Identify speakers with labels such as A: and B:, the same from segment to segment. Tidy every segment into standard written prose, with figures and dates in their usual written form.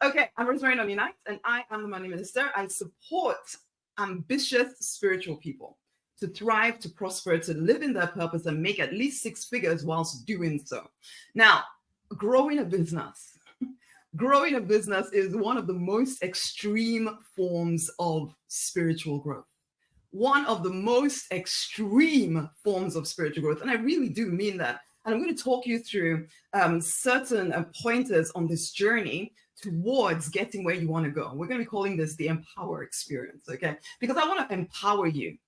A: Okay, I'm Rosemary Nominite, and I am the money minister. I support ambitious spiritual people to thrive, to prosper, to live in their purpose, and make at least six figures whilst doing so. Now, growing a business. Growing a business is one of the most extreme forms of spiritual growth. One of the most extreme forms of spiritual growth. And I really do mean that. And I'm going to talk you through certain pointers on this journey towards getting where you want to go. We're going to be calling this the empower experience, okay? Because I want to empower you.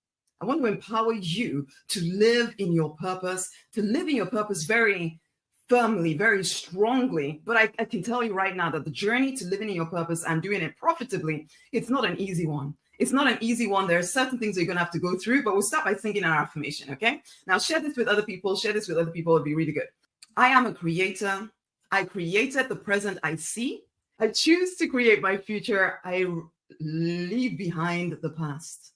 A: I want to empower you to live in your purpose, very firmly, very strongly. But I can tell you right now that the journey to living in your purpose and doing it profitably, it's not an easy one. It's not an easy one. There are certain things that you're going to have to go through, but we'll start by thinking our affirmation, okay? Now, share this with other people. It'll be really good. I am a creator. I created the present I see. I choose to create my future. I leave behind the past.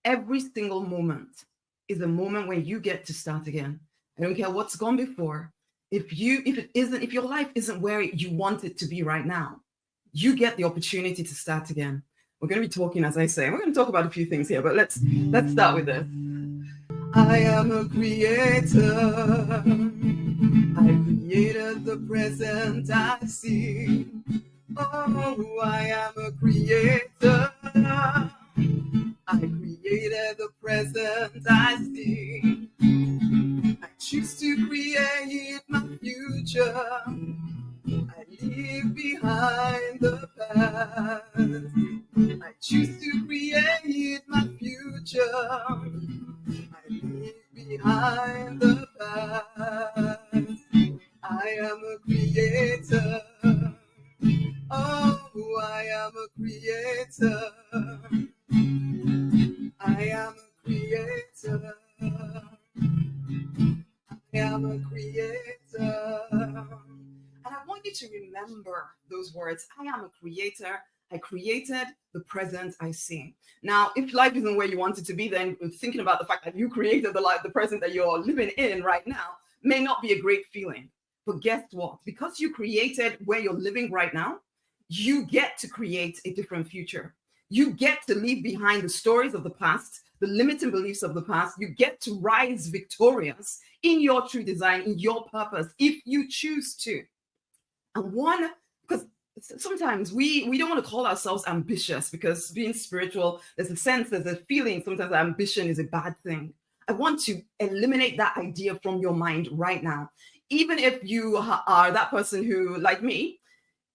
A: Every single moment is a moment when you get to start again. I don't care what's gone before. If your life isn't where you want it to be right now, you get the opportunity to start again. We're going to be talking, as I say, we're going to talk about a few things here, but let's start with this. I am a creator. I created the present I see. Oh, I am a creator. I created the present I see. I choose to create my future. I leave behind the past. I choose to create my future. I leave behind the past. I am a creator. Oh, I am a creator. I am a creator. I am a creator. And I want you to remember those words. I am a creator. I created the present I see. Now, if life isn't where you want it to be, then thinking about the fact that you created the present that you're living in right now may not be a great feeling. But guess what? Because you created where you're living right now, you get to create a different future. You get to leave behind the stories of the past, the limiting beliefs of the past. You get to rise victorious in your true design, in your purpose, if you choose to. And because sometimes we don't want to call ourselves ambitious, because being spiritual, there's a feeling sometimes that ambition is a bad thing. I want to eliminate that idea from your mind right now. Even if you are that person who, like me,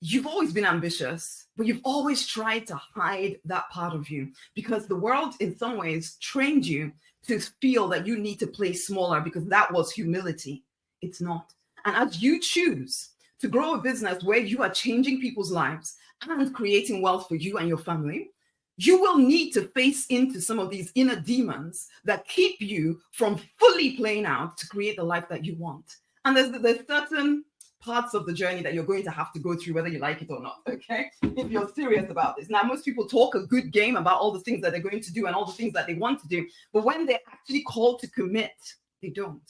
A: you've always been ambitious, but you've always tried to hide that part of you, because the world in some ways trained you to feel that you need to play smaller, because that was humility. It's not. And as you choose to grow a business where you are changing people's lives and creating wealth for you and your family, you will need to face into some of these inner demons that keep you from fully playing out to create the life that you want. And there's certain parts of the journey that you're going to have to go through, whether you like it or not, okay? If you're serious about this. Now, most people talk a good game about all the things that they're going to do and all the things that they want to do, but when they're actually called to commit, they don't.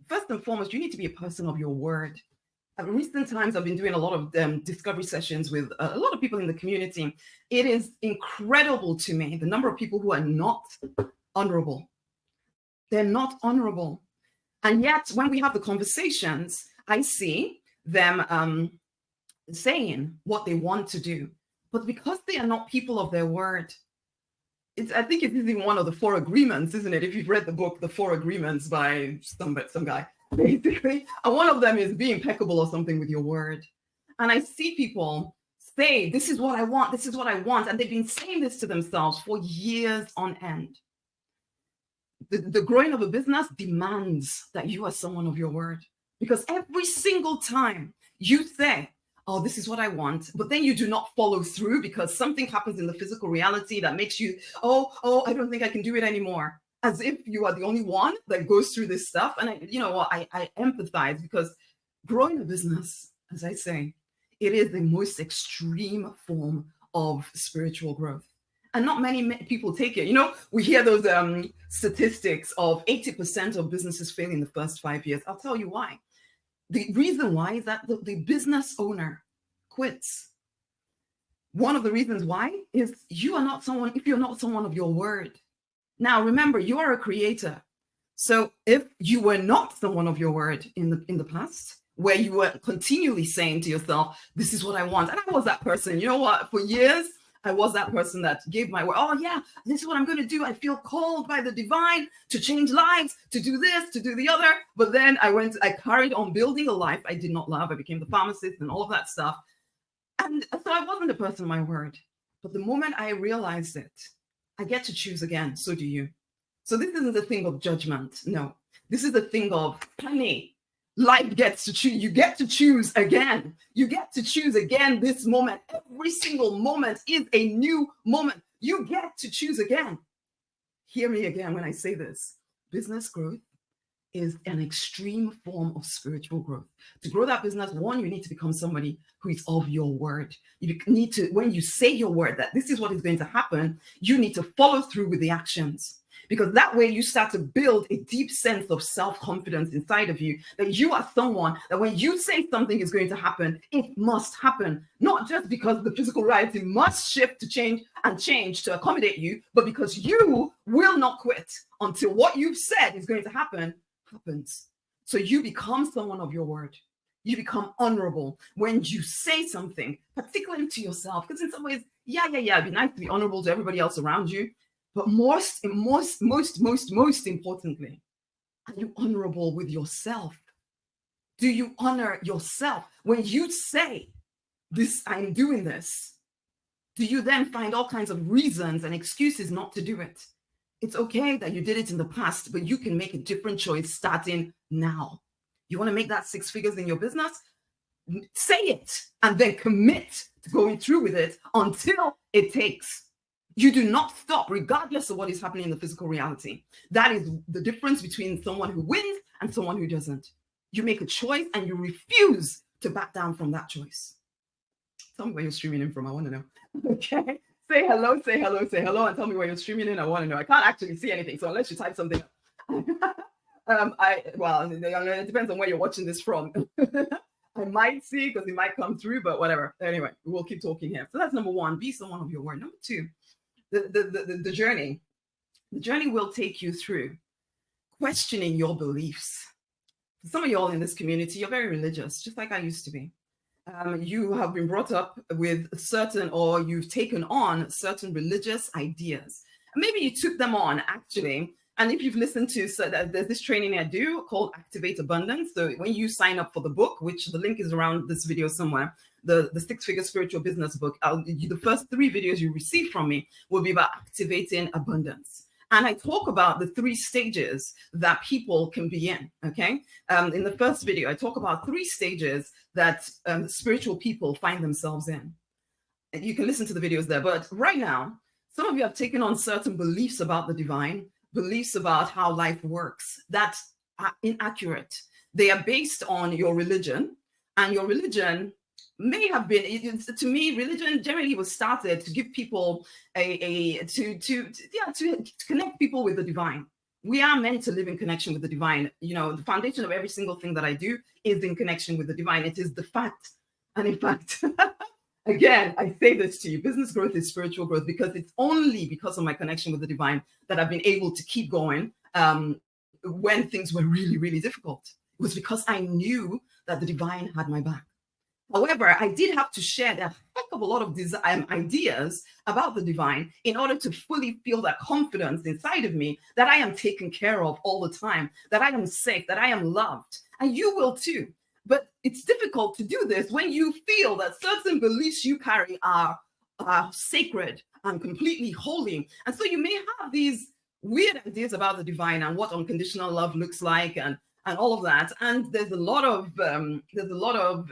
A: First and foremost, you need to be a person of your word. In recent times, I've been doing a lot of discovery sessions with a lot of people in the community. It is incredible to me, the number of people who are not honorable. They're not honorable. And yet, when we have the conversations, I see them saying what they want to do. But because they are not people of their word, I think it is in one of the 4 agreements, isn't it? If you've read the book, The 4 Agreements by some guy, basically. And one of them is be impeccable or something with your word. And I see people say, this is what I want, this is what I want. And they've been saying this to themselves for years on end. The growing of a business demands that you are someone of your word. Because every single time you say, oh, this is what I want, but then you do not follow through because something happens in the physical reality that makes you, oh, I don't think I can do it anymore. As if you are the only one that goes through this stuff. And I empathize, because growing a business, as I say, it is the most extreme form of spiritual growth. And not many people take it. We hear those statistics of 80% of businesses fail in the first 5 years. I'll tell you why. The reason why is that the business owner quits One of the reasons why is if you're not someone of your word. Now, remember, you are a creator. So if you were not someone of your word in the past, where you were continually saying to yourself, this is what I want. And I was that person, you know what, for years, I was that person that gave my word. Oh yeah, this is what I'm going to do. I feel called by the divine to change lives, to do this, to do the other. But then I carried on building a life I did not love. I became the pharmacist and all of that stuff. And so I wasn't a person of my word. But the moment I realized it, I get to choose again. So do you. So this isn't a thing of judgment. No, this is a thing of, honey, life gets to choose. You get to choose again. You get to choose again this moment. Every single moment is a new moment. You get to choose again. Hear me again when I say this. Business growth is an extreme form of spiritual growth. To grow that business, one, you need to become somebody who is of your word. You need to, when you say your word, that this is what is going to happen, you need to follow through with the actions. Because that way you start to build a deep sense of self-confidence inside of you, that you are someone that when you say something is going to happen, it must happen. Not just because the physical reality must shift to change to accommodate you, but because you will not quit until what you've said is going to happen happens. So you become someone of your word. You become honorable when you say something, particularly to yourself. Because in some ways, it'd be nice to be honorable to everybody else around you. But most importantly, are you honorable with yourself? Do you honor yourself? When you say this, I'm doing this, do you then find all kinds of reasons and excuses not to do it? It's okay that you did it in the past, but you can make a different choice starting now. You want to make that 6 figures in your business? Say it and then commit to going through with it until it takes. You do not stop regardless of what is happening in the physical reality. That is the difference between someone who wins and someone who doesn't. You make a choice and you refuse to back down from that choice. Tell me where you're streaming in from. I want to know. Okay. Say hello, and tell me where you're streaming in. I want to know. I can't actually see anything, so unless you type something up. It depends on where you're watching this from. I might see because it might come through, but whatever. Anyway, we'll keep talking here. So that's number one, be someone of your word. Number two, the journey. The journey will take you through questioning your beliefs. Some of y'all in this community, you're very religious, just like I used to be. You have been brought up with certain, or you've taken on certain religious ideas. Maybe you took them on actually. And if you've listened to, so there's this training I do called Activate Abundance. So when you sign up for the book, which the link is around this video somewhere, the 6-figure spiritual business book, the first 3 videos you receive from me will be about activating abundance. And I talk about the 3 stages that people can be in, okay? In the first video, I talk about 3 stages that spiritual people find themselves in. And you can listen to the videos there. But right now, some of you have taken on certain beliefs about the divine, beliefs about how life works that are inaccurate. They are based on your religion, and your religion may have been, to me, religion generally was started to give people to connect people with the divine. We are meant to live in connection with the divine. You know, the foundation of every single thing that I do is in connection with the divine. It is the fact. And in fact, again, I say this to you, business growth is spiritual growth, because it's only because of my connection with the divine that I've been able to keep going when things were really, really difficult. It was because I knew that the divine had my back. However, I did have to share a heck of a lot of ideas about the divine in order to fully feel that confidence inside of me that I am taken care of all the time, that I am safe, that I am loved. And you will too. But it's difficult to do this when you feel that certain beliefs you carry are sacred and completely holy. And so you may have these weird ideas about the divine and what unconditional love looks like and all of that. And there's a lot of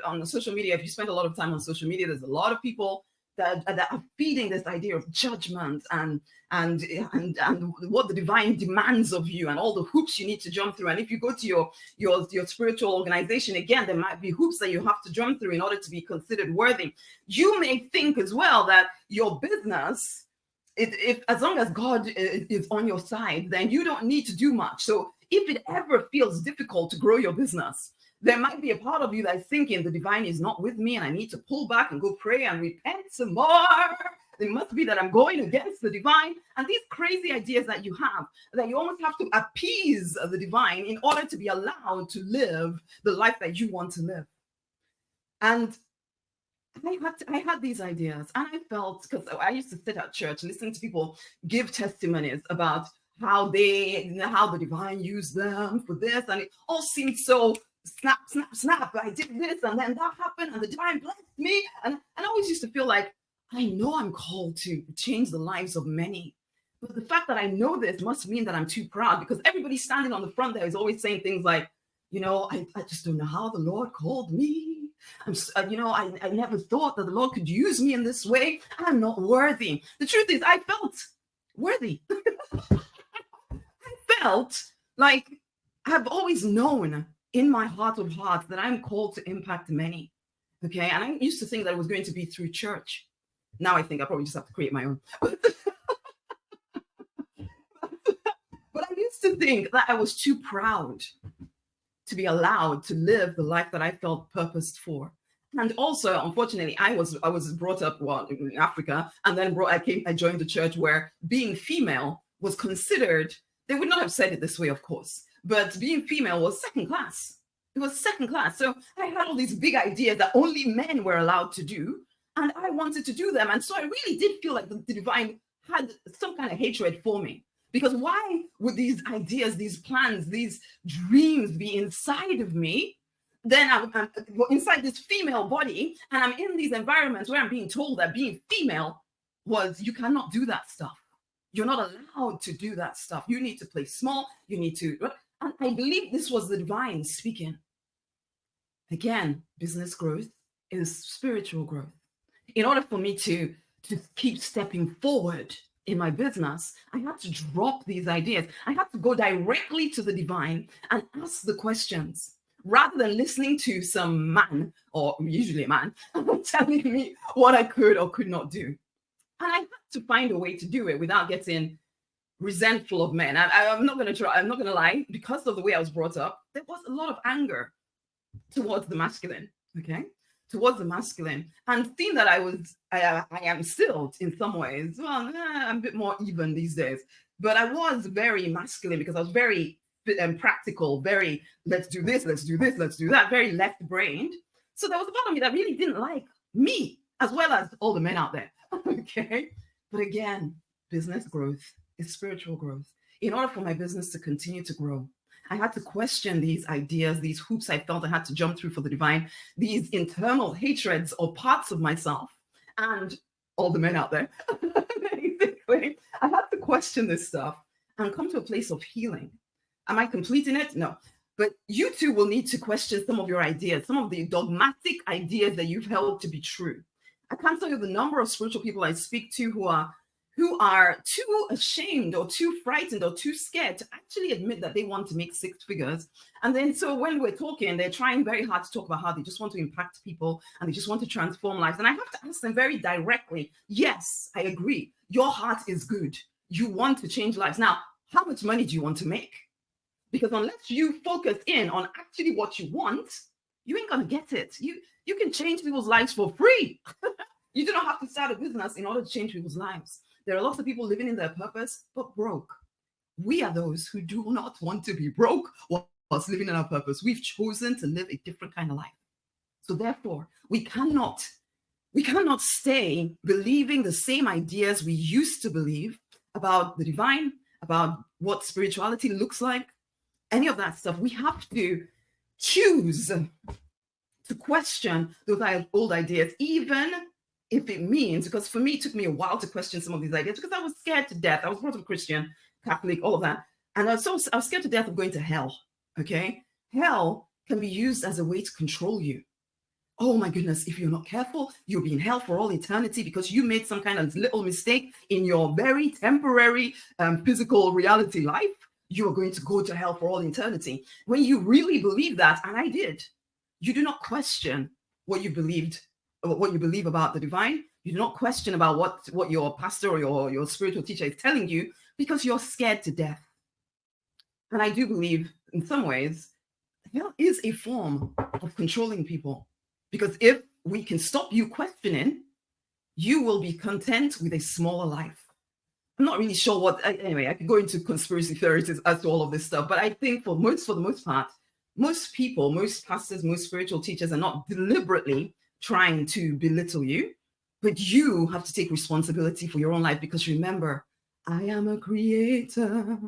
A: on social media, if you spend a lot of time on social media, there's a lot of people that are feeding this idea of judgment and what the divine demands of you and all the hoops you need to jump through. And if you go to your spiritual organization, again, there might be hoops that you have to jump through in order to be considered worthy. You may think as well that your business, if as long as God is on your side, then you don't need to do much. So if it ever feels difficult to grow your business, There might be a part of you that's thinking the divine is not with me and I need to pull back and go pray and repent some more. It must be that I'm going against the divine. And these crazy ideas that you have, that you almost have to appease the divine in order to be allowed to live the life that you want to live. And I had these ideas, and I felt, because I used to sit at church listening to people give testimonies about how the divine used them for this, and it all seemed so snap, snap, snap. I did this, and then that happened, and the divine blessed me. And I always used to feel like, I know I'm called to change the lives of many. But the fact that I know this must mean that I'm too proud, because everybody standing on the front there is always saying things like, I just don't know how the Lord called me. I never thought that the Lord could use me in this way. I'm not worthy. The truth is, I felt worthy. I felt like I've always known in my heart of hearts that I'm called to impact many. Okay. And I used to think that it was going to be through church. Now I think I probably just have to create my own. But I used to think that I was too proud to be allowed to live the life that I felt purposed for. And also, unfortunately, I was brought up in Africa, and then I joined a church where being female was considered, they would not have said it this way, of course, but being female was second class. It was second class. So I had all these big ideas that only men were allowed to do, and I wanted to do them. And so I really did feel like the divine had some kind of hatred for me. Because why would these ideas, these plans, these dreams be inside of me? Then I'm inside this female body, and I'm in these environments where I'm being told that being female was, you cannot do that stuff. You're not allowed to do that stuff. You need to play small. You need to. And I believe this was the divine speaking. Again, business growth is spiritual growth. In order for me to keep stepping forward in my business, I had to drop these ideas. I had to go directly to the divine and ask the questions rather than listening to some man, or usually a man, telling me what I could or could not do. And I had to find a way to do it without getting resentful of men. I'm not going to lie, because of the way I was brought up, there was a lot of anger towards the masculine, okay? Towards the masculine, and seeing that I am still in some ways, well, I'm a bit more even these days, but I was very masculine because I was very practical, very, let's do this, let's do this, let's do that, very left-brained. So there was a part of me that really didn't like me, as well as all the men out there, okay? But again, business growth is spiritual growth. In order for my business to continue to grow, I had to question these ideas, these hoops I felt I had to jump through for the divine, these internal hatreds or parts of myself and all the men out there. Basically, I had to question this stuff and come to a place of healing. Am I completing it? No. But you too will need to question some of your ideas, some of the dogmatic ideas that you've held to be true. I can't tell you the number of spiritual people I speak to who are too ashamed or too frightened or too scared to actually admit that they want to make six figures. And then so when we're talking, they're trying very hard to talk about how they just want to impact people and they just want to transform lives. And I have to ask them very directly, yes, I agree. Your heart is good. You want to change lives. Now, how much money do you want to make? Because unless you focus in on actually what you want, you ain't going to get it. You can change people's lives for free. You do not have to start a business in order to change people's lives. There are lots of people living in their purpose, but broke. We are those who do not want to be broke whilst living in our purpose. We've chosen to live a different kind of life. So therefore, we cannot stay believing the same ideas we used to believe about the divine, about what spirituality looks like, any of that stuff. We have to choose to question those old ideas, even if it means, because for me, it took me a while to question some of these ideas because I was scared to death. I was brought up Christian, Catholic, all of that. And I was scared to death of going to hell, okay? Hell can be used as a way to control you. Oh my goodness, if you're not careful, you'll be in hell for all eternity because you made some kind of little mistake in your very temporary physical reality life. You are going to go to hell for all eternity. When you really believe that, and I did, you do not question what you believe about the divine. You do not question about what your pastor or your spiritual teacher is telling you because you're scared to death. And I do believe in some ways hell is a form of controlling people. Because if we can stop you questioning, you will be content with a smaller life. I'm not really sure what, anyway, I could go into conspiracy theories as to all of this stuff, but I think for the most part, most people, most pastors, most spiritual teachers are not deliberately trying to belittle you, but you have to take responsibility for your own life, because remember, I am a creator.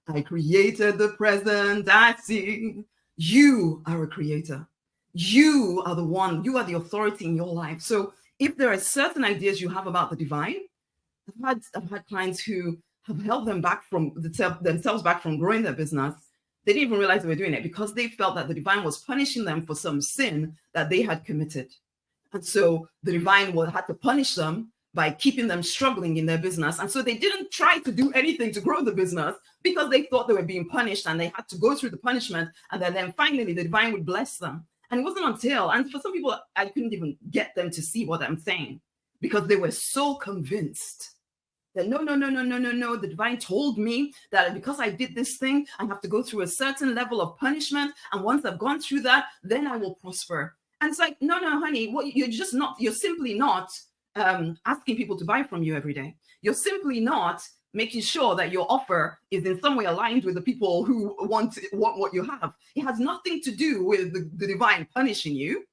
A: I created the present I see. You are a creator. You are the one, you are the authority in your life. So if there are certain ideas you have about the divine, I've had clients who have held them back from themselves back from growing their business. They didn't even realize they were doing it because they felt that the divine was punishing them for some sin that they had committed. And so the divine had to punish them by keeping them struggling in their business. And so they didn't try to do anything to grow the business because they thought they were being punished and they had to go through the punishment. And then finally the divine would bless them. And it wasn't until, and for some people, I couldn't even get them to see what I'm saying because they were so convinced that no, the divine told me that because I did this thing, I have to go through a certain level of punishment. And once I've gone through that, then I will prosper. And it's like, no, honey, you're simply not asking people to buy from you every day. You're simply not making sure that your offer is in some way aligned with the people who want what you have. It has nothing to do with the divine punishing you,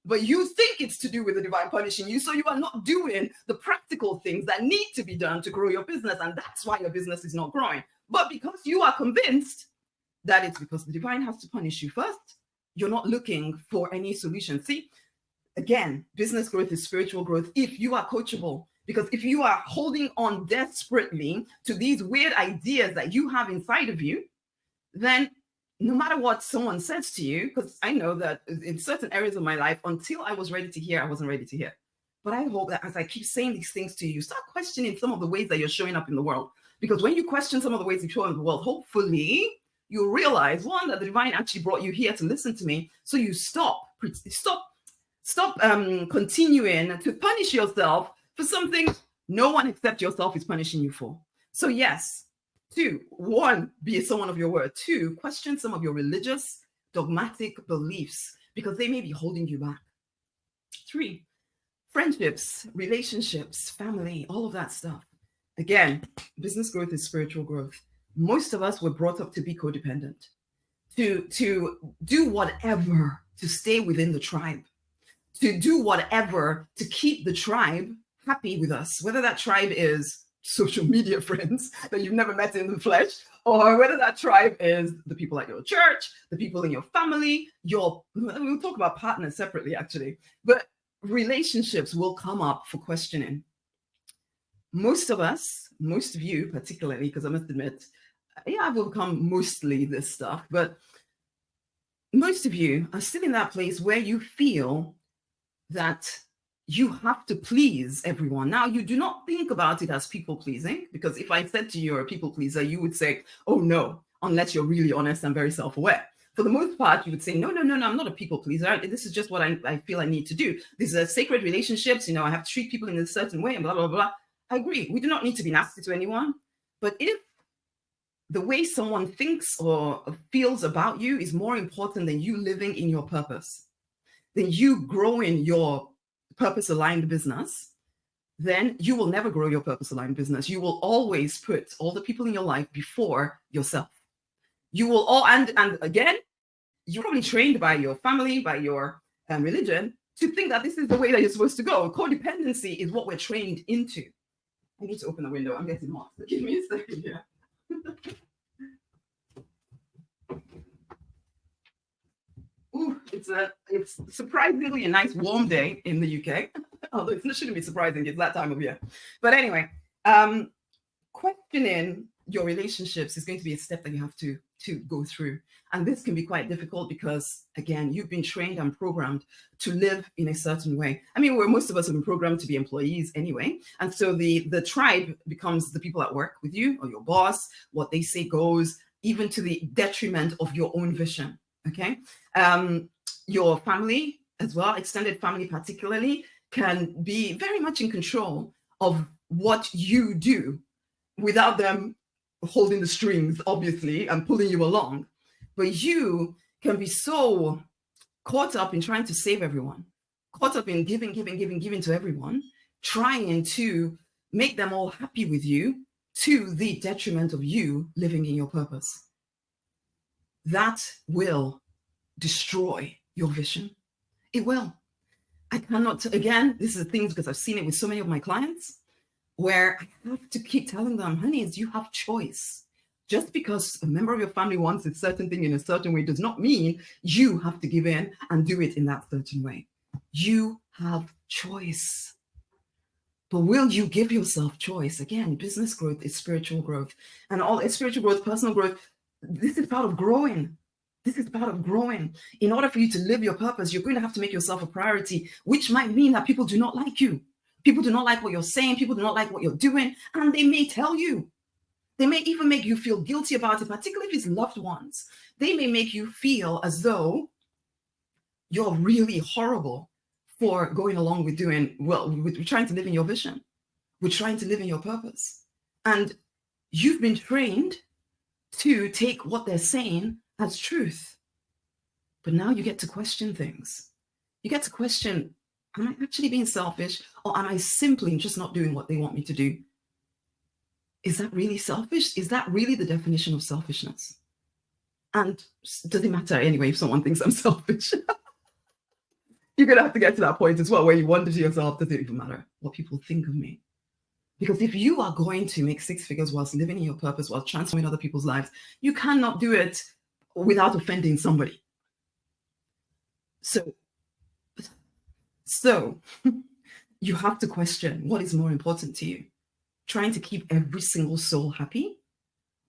A: but you think it's to do with the divine punishing you. So you are not doing the practical things that need to be done to grow your business. And that's why your business is not growing. But because you are convinced that it's because the divine has to punish you first, you're not looking for any solution. See, again, business growth is spiritual growth if you are coachable. Because if you are holding on desperately to these weird ideas that you have inside of you, then no matter what someone says to you, because I know that in certain areas of my life, until I was ready to hear, I wasn't ready to hear. But I hope that as I keep saying these things to you, you start questioning some of the ways that you're showing up in the world. Because when you question some of the ways you show up in the world, hopefully you realize, one, that the divine actually brought you here to listen to me. So you stop continuing to punish yourself for something no one except yourself is punishing you for. So yes, 2, 1, be someone of your word. 2, question some of your religious, dogmatic beliefs because they may be holding you back. 3, friendships, relationships, family, all of that stuff. Again, business growth is spiritual growth. Most of us were brought up to be codependent, to do whatever to stay within the tribe, to do whatever to keep the tribe happy with us, whether that tribe is social media friends that you've never met in the flesh, or whether that tribe is the people at your church, the people in your family, we'll talk about partners separately actually, but relationships will come up for questioning. Most of us, most of you particularly, because I must admit, I've overcome mostly this stuff, but most of you are still in that place where you feel that you have to please everyone. Now, you do not think about it as people pleasing, because if I said to you you're a people pleaser, you would say, oh no, unless you're really honest and very self-aware. For the most part, you would say, no, I'm not a people pleaser. This is just what I feel I need to do. These are sacred relationships. I have to treat people in a certain way and blah, blah, blah. I agree. We do not need to be nasty to anyone. But if the way someone thinks or feels about you is more important than you living in your purpose, than you growing your purpose-aligned business, then you will never grow your purpose-aligned business. You will always put all the people in your life before yourself. You will and again, you're probably trained by your family, by your religion, to think that this is the way that you're supposed to go. Codependency is what we're trained into. I need to open the window. I'm getting hot. Give me a second here. Ooh, it's surprisingly a nice warm day in the UK. Although it shouldn't be surprising, it's that time of year. But anyway, questioning your relationships is going to be a step that you have to go through. And this can be quite difficult because, again, you've been trained and programmed to live in a certain way. I mean, most of us have been programmed to be employees anyway. And so the tribe becomes the people at work with you or your boss. What they say goes, even to the detriment of your own vision. Okay. Your family as well, extended family particularly, can be very much in control of what you do without them holding the strings, obviously, and pulling you along. But you can be so caught up in trying to save everyone, caught up in giving to everyone, trying to make them all happy with you to the detriment of you living in your purpose. That will destroy your vision. It will. I cannot, again, this is the thing because I've seen it with so many of my clients where I have to keep telling them, honeys, you have choice. Just because a member of your family wants a certain thing in a certain way does not mean you have to give in and do it in that certain way. You have choice. But will you give yourself choice? Again, business growth is spiritual growth. And all is spiritual growth, personal growth. This is part of growing. This is part of growing. In order for you to live your purpose, you're going to have to make yourself a priority, which might mean that people do not like you. People do not like what you're saying. People do not like what you're doing. And they may tell you. They may even make you feel guilty about it, particularly if it's loved ones. They may make you feel as though you're really horrible for going along with doing, well, we're trying to live in your vision. We're trying to live in your purpose. And you've been trained to take what they're saying as truth. But now you get to question things. You get to question, am I actually being selfish, or am I simply just not doing what they want me to do? Is that really selfish? Is that really the definition of selfishness? And does it matter anyway if someone thinks I'm selfish? You're going to have to get to that point as well where you wonder to yourself, does it even matter what people think of me? Because if you are going to make six figures whilst living in your purpose, while transforming other people's lives, you cannot do it without offending somebody. So you have to question what is more important to you. Trying to keep every single soul happy,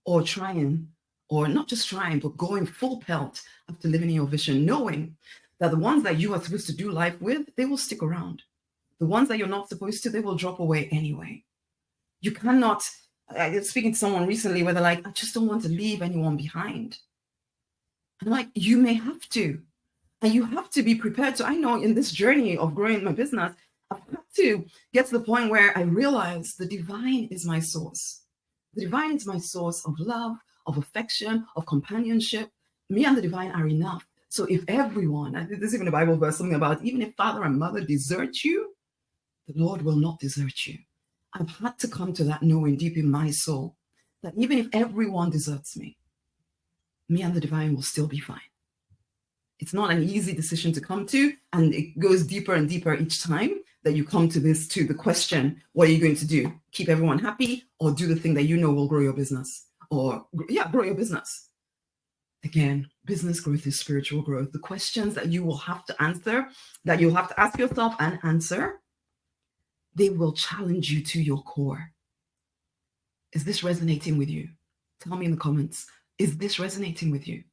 A: or not just trying, but going full pelt after living in your vision, knowing that the ones that you are supposed to do life with, they will stick around. The ones that you're not supposed to, they will drop away anyway. You cannot, I was speaking to someone recently where they're like, I just don't want to leave anyone behind. And I'm like, you may have to. And you have to be prepared to, I know in this journey of growing my business, I've had to get to the point where I realize the divine is my source. The divine is my source of love, of affection, of companionship. Me and the divine are enough. So if everyone, and there's even a Bible verse, something about even if father and mother desert you, the Lord will not desert you. I've had to come to that knowing deep in my soul that even if everyone deserts me, me and the divine will still be fine. It's not an easy decision to come to, and it goes deeper and deeper each time that you come to the question, what are you going to do? Keep everyone happy, or do the thing that you know will grow your business? Or, grow your business. Again, business growth is spiritual growth. The questions that you will have to answer, that you'll have to ask yourself and answer, they will challenge you to your core. Is this resonating with you? Tell me in the comments. Is this resonating with you?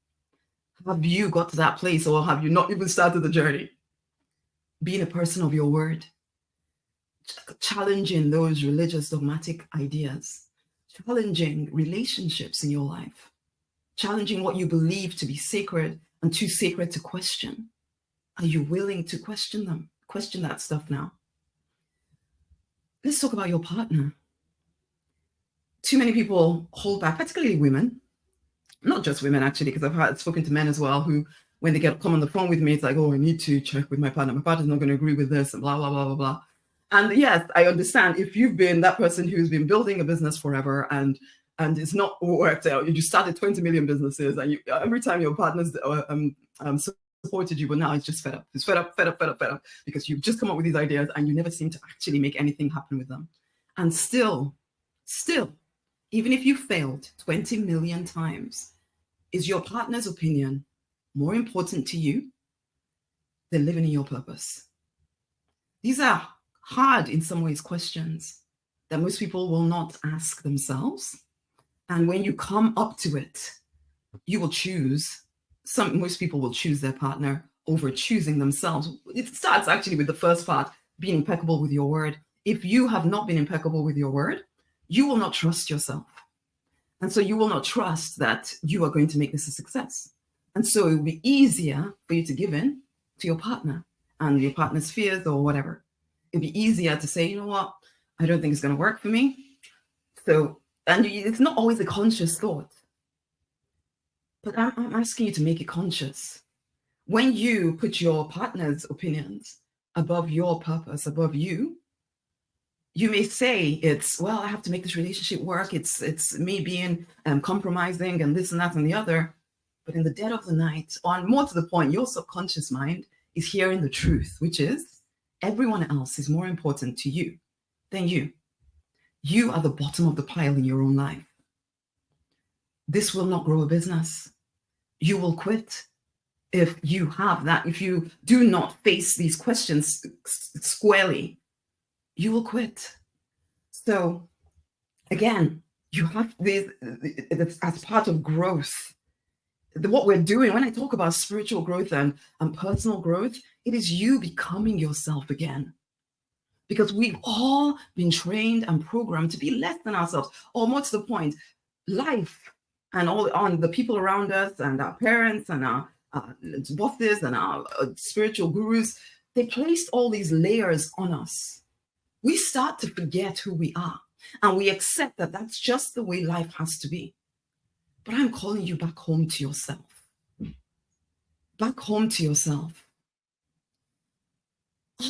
A: Have you got to that place, or have you not even started the journey? Being a person of your word, challenging those religious dogmatic ideas, challenging relationships in your life, challenging what you believe to be sacred and too sacred to question. Are you willing to question them? Question that stuff now. Let's talk about your partner. Too many people hold back, particularly women. Not just women, actually, because I've spoken to men as well who, when they come on the phone with me, it's like, oh, I need to check with my partner. My partner's not going to agree with this, and blah, blah, blah, blah, blah. And yes, I understand if you've been that person who's been building a business forever and it's not worked out. You started 20 million businesses, and every time your partner's supported you, but now it's just fed up. It's fed up, because you've just come up with these ideas and you never seem to actually make anything happen with them. And still, even if you failed 20 million times, is your partner's opinion more important to you than living in your purpose? These are hard, in some ways, questions that most people will not ask themselves. And when you come up to it, you will choose, most people will choose their partner over choosing themselves. It starts actually with the first part, being impeccable with your word. If you have not been impeccable with your word, you will not trust yourself. And so you will not trust that you are going to make this a success. And so it will be easier for you to give in to your partner and your partner's fears or whatever. It'd be easier to say, you know what, I don't think it's going to work for me. So, and it's not always a conscious thought. But I'm asking you to make it conscious. When you put your partner's opinions above your purpose, above you, you may say it's, well, I have to make this relationship work. It's me being compromising and this and that and the other. But in the dead of the night, or more to the point, your subconscious mind is hearing the truth, which is everyone else is more important to you than you. You are the bottom of the pile in your own life. This will not grow a business. You will quit if you have that. If you do not face these questions squarely, you will quit. So again, you have this as part of growth. What we're doing, when I talk about spiritual growth and personal growth, it is you becoming yourself again. Because we've all been trained and programmed to be less than ourselves. Or more to the point, life and all on the people around us and our parents and our bosses and our spiritual gurus, they placed all these layers on us. We start to forget who we are, and we accept that that's just the way life has to be. But I'm calling you back home to yourself. Back home to yourself.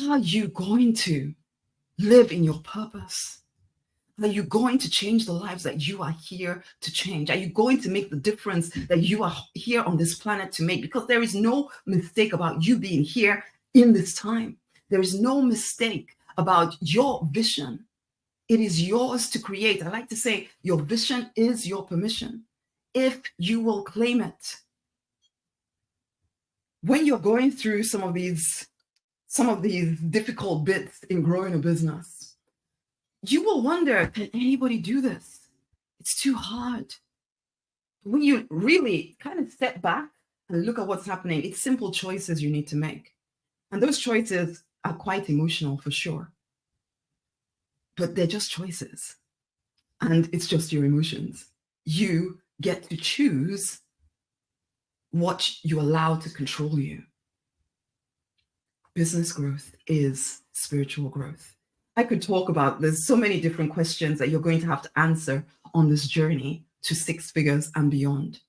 A: Are you going to live in your purpose? Are you going to change the lives that you are here to change? Are you going to make the difference that you are here on this planet to make? Because there is no mistake about you being here in this time. There is no mistake about your vision. It is yours to create. I like to say your vision is your permission if you will claim it. When you're going through some of these difficult bits in growing a business, you will wonder, can anybody do this? It's too hard. When you really kind of step back and look at what's happening, it's simple choices you need to make. And those choices are quite emotional for sure. But they're just choices. And it's just your emotions. You get to choose what you allow to control you. Business growth is spiritual growth. I could talk about, there's so many different questions that you're going to have to answer on this journey to 6 figures and beyond.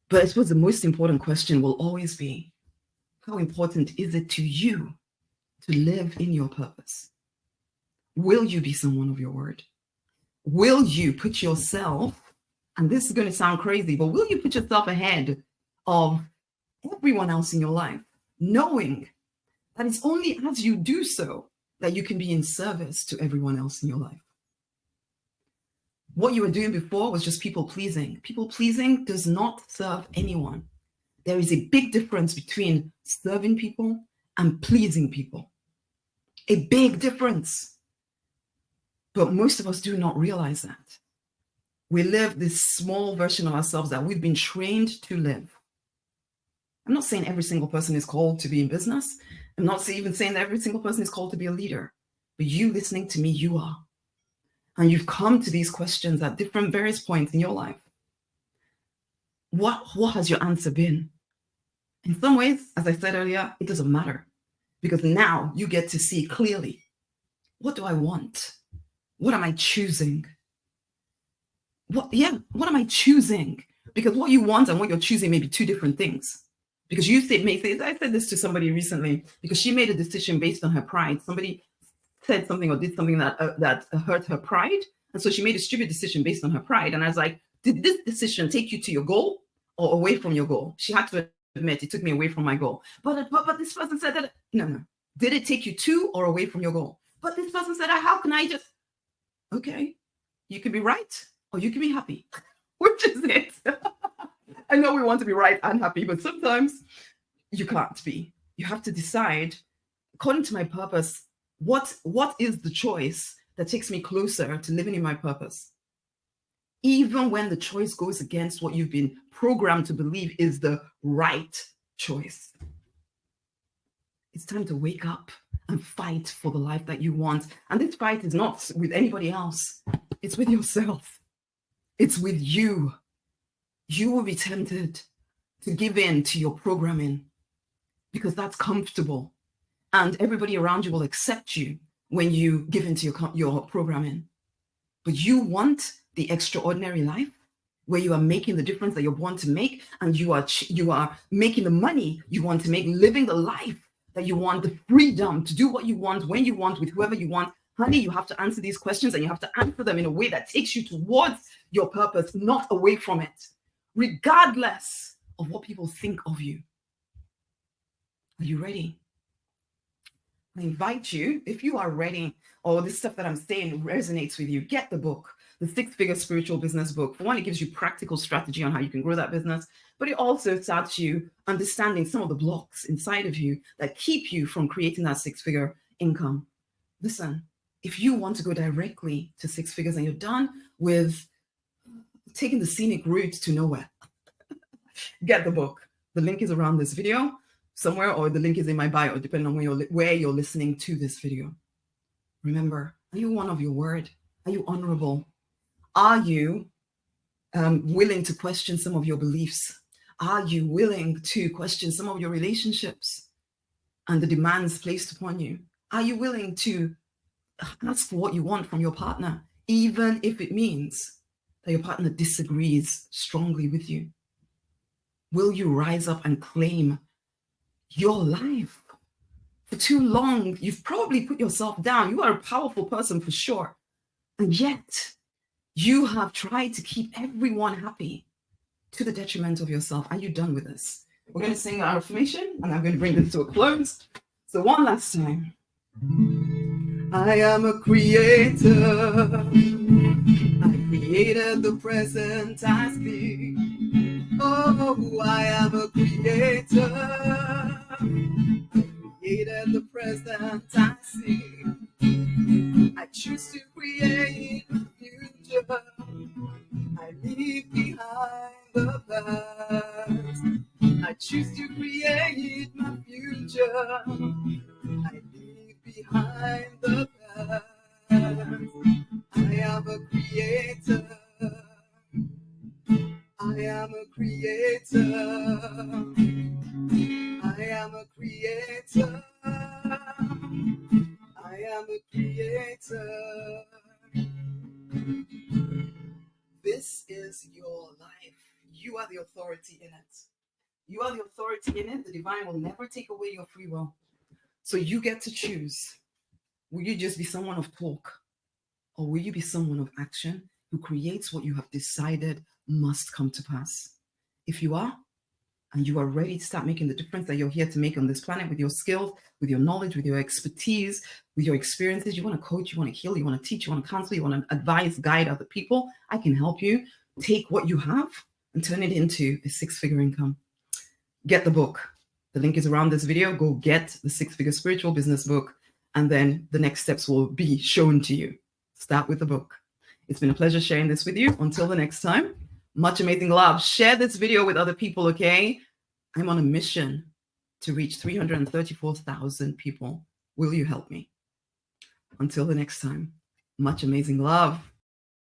A: But I suppose the most important question will always be, how important is it to you to live in your purpose? Will you be someone of your word? Will you put yourself, and this is going to sound crazy, but will you put yourself ahead of everyone else in your life, knowing that it's only as you do so that you can be in service to everyone else in your life? What you were doing before was just people pleasing. People pleasing does not serve anyone. There is a big difference between serving people and pleasing people. A big difference. But most of us do not realize that. We live this small version of ourselves that we've been trained to live. I'm not saying every single person is called to be in business. I'm not even saying that every single person is called to be a leader. But you listening to me, you are. And you've come to these questions at different various points in your life. What has your answer been? In some ways, as I said earlier, it doesn't matter. Because now you get to see clearly, what do I want? What am I choosing? What am I choosing? Because what you want and what you're choosing may be two different things. Because I said this to somebody recently, because she made a decision based on her pride. Somebody said something or did something that hurt her pride. And so she made a stupid decision based on her pride. And I was like, did this decision take you to your goal or away from your goal? She had to admit, it took me away from my goal. But this person said that, no. Did it take you to or away from your goal? But this person said, how can I just, okay, you can be right or you can be happy. Which is it? I know we want to be right and happy, but sometimes you can't be. You have to decide, according to my purpose, what is the choice that takes me closer to living in my purpose? Even when the choice goes against what you've been programmed to believe is the right choice. It's time to wake up and fight for the life that you want. And this fight is not with anybody else. It's with yourself. It's with you. You will be tempted to give in to your programming because that's comfortable. And everybody around you will accept you when you give into your programming. But you want the extraordinary life? where you are making the difference that you want to make, and you are making the money you want to make, living the life that you want, the freedom to do what you want, when you want, with whoever you want. Honey, you have to answer these questions, and you have to answer them in a way that takes you towards your purpose, not away from it, regardless of what people think of you. Are you ready? I invite you, if you are ready, or this stuff that I'm saying resonates with you, get the book, the 6-Figure Spiritual Business Book. For one, it gives you practical strategy on how you can grow that business, but it also starts you understanding some of the blocks inside of you that keep you from creating that 6-figure income. Listen, if you want to go directly to 6 figures and you're done with taking the scenic route to nowhere, get the book. The link is around this video somewhere, or the link is in my bio, depending on where you're listening to this video. Remember, are you one of your word? Are you honorable? Are you willing to question some of your beliefs? Are you willing to question some of your relationships and the demands placed upon you? Are you willing to ask for what you want from your partner, even if it means that your partner disagrees strongly with you? Will you rise up and claim your life? For too long, you've probably put yourself down. You are a powerful person for sure. And yet, you have tried to keep everyone happy to the detriment of yourself. Are you done with this? We're going to sing our affirmation, and I'm going to bring this to a close. So one last time. I am a creator. I created the present I see. Oh, I am a creator. I created the present I see. I choose to create the future. I leave behind the past. I choose to create my future. I leave behind the past. I am a creator. I am a creator. I am a creator. I am a creator. This is your life. You are the authority in it. You are the authority in it. The divine will never take away your free will. So you get to choose. Will you just be someone of talk? Or will you be someone of action who creates what you have decided must come to pass? If you are, and you are ready to start making the difference that you're here to make on this planet with your skills, with your knowledge, with your expertise, with your experiences, you want to coach, you want to heal, you want to teach, you want to counsel, you want to advise, guide other people, I can help you take what you have and turn it into a 6-figure income. Get the book. The link is around this video. Go get the 6-Figure Spiritual Business Book, and then the next steps will be shown to you. Start with the book. It's been a pleasure sharing this with you. Until the next time, much amazing love. Share this video with other people, okay? I'm on a mission to reach 334,000 people. Will you help me? Until the next time, much amazing love.